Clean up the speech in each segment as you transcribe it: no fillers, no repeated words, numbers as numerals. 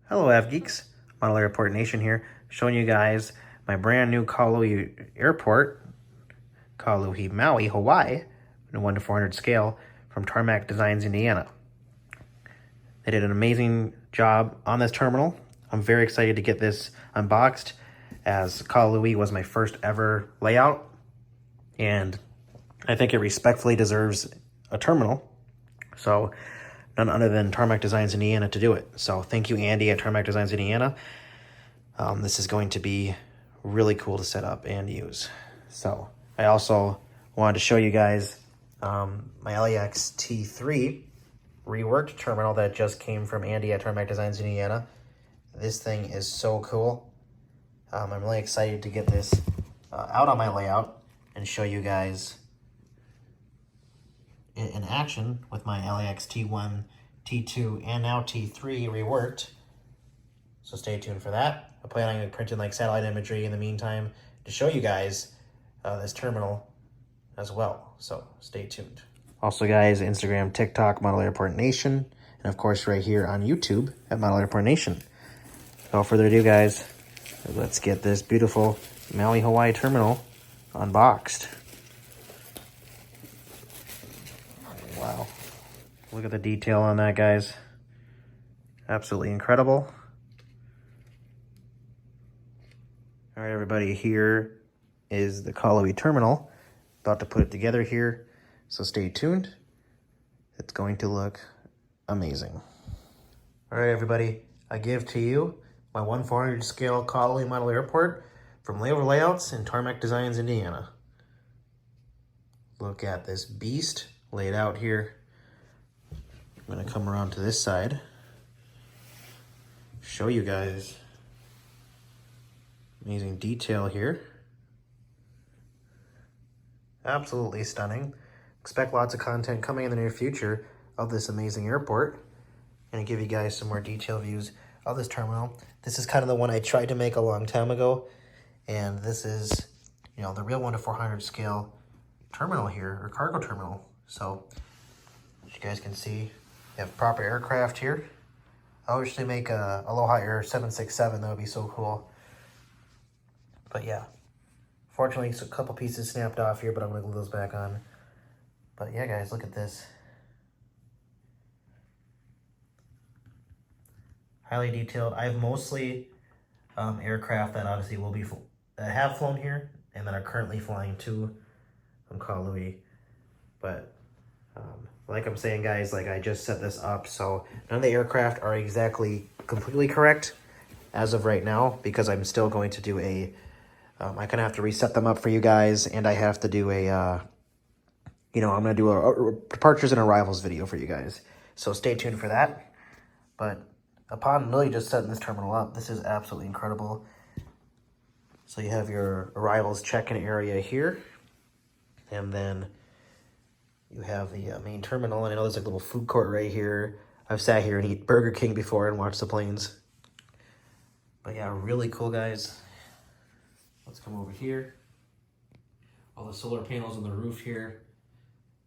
Hello, Geeks. Model Airport Nation here, showing you guys my brand new Kahului Airport, Kahului, Maui, Hawaii, in a 1 to 400 scale from Tarmac Designs, Indiana. They did an amazing job on this terminal. I'm very excited to get this unboxed, as Kahului was my first ever layout, and I think it respectfully deserves a terminal. So none other than Tarmac Designs Indiana to do it. So thank you, Andy at Tarmac Designs Indiana. This is going to be really cool to set up and use. So I also wanted to show you guys my LAX T3 reworked terminal that just came from Andy at Tarmac Designs Indiana. This thing is so cool. I'm really excited to get this out on my layout and show you guys in action with my LAX T1, T2, and now T3 reworked. So stay tuned for that. I plan on printing like satellite imagery in the meantime to show you guys this terminal as well. So stay tuned. Also guys, Instagram, TikTok, Model Airport Nation, and of course right here on YouTube at Model Airport Nation. Without further ado guys, let's get this beautiful Maui, Hawaii terminal unboxed. Wow, look at the detail on that, guys. Absolutely incredible. All right, everybody, here is the Kahului terminal. About to put it together here, so stay tuned. It's going to look amazing. All right, everybody, I give to you my 1/400 scale Kahului model airport from Layover Layouts in Tarmac Designs, Indiana. Look at this beast laid out here. I'm gonna come around to this side, show you guys amazing detail here. Absolutely stunning. Expect lots of content coming in the near future of this amazing airport. And give you guys some more detailed views of this terminal. This is kind of the one I tried to make a long time ago, and this is, you know, the real 1 to 400 scale terminal here, or cargo terminal. So as you guys can see, you have proper aircraft here. I wish they make a Aloha Air 767. That would be so cool. But yeah, fortunately, it's a couple pieces snapped off here, but I'm gonna glue those back on. But yeah, guys, look at this. Highly detailed. I have mostly aircraft that obviously will be that have flown here and that are currently flying to Kahului. But like I'm saying, guys, like I just set this up, so none of the aircraft are exactly completely correct as of right now, because I'm still going to do a, I kind of have to reset them up for you guys, and I have to do a, you know, I'm going to do a departures and arrivals video for you guys. So stay tuned for that. But upon really just setting this terminal up, this is absolutely incredible. So you have your arrivals check-in area here, and then you have the main terminal, and I know there's like a little food court right here. I've sat here and eat Burger King before and watched the planes. But yeah, really cool, guys. Let's come over here. All the solar panels on the roof here.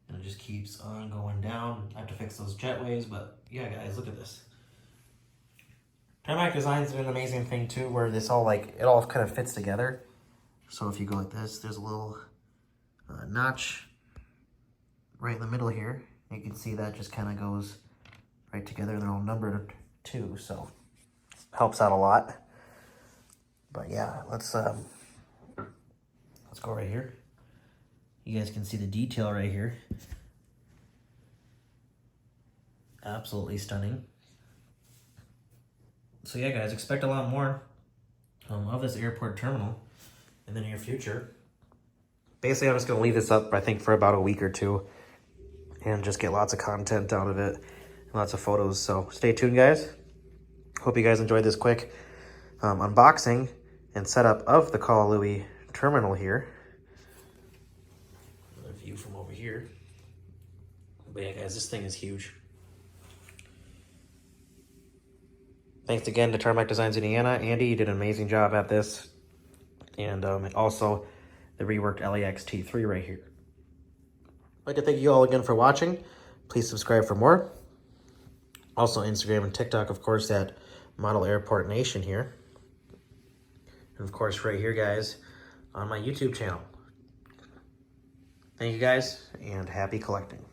And it just keeps on going down. I have to fix those jetways, but yeah, guys, look at this. Tarmac Designs did an amazing thing too, where this all like, it all kind of fits together. So if you go like this, there's a little notch right in the middle here. You can see that just kind of goes right together. They're all numbered too, so helps out a lot. But yeah, let's go right here. You guys can see the detail right here. Absolutely stunning. So yeah, guys, expect a lot more of this airport terminal in the near future. Basically, I'm just going to leave this up, I think, for about a week or two, and just get lots of content out of it, and lots of photos. So stay tuned, guys. Hope you guys enjoyed this quick unboxing and setup of the Kahului terminal here. Another view from over here. But yeah, guys, this thing is huge. Thanks again to Tarmac Designs Indiana. Andy, you did an amazing job at this. And also the reworked LAX T3 right here. I'd like to thank you all again for watching. Please subscribe for more. Also Instagram and TikTok, of course, at Model Airport Nation here. And of course, right here, guys, on my YouTube channel. Thank you, guys, and happy collecting.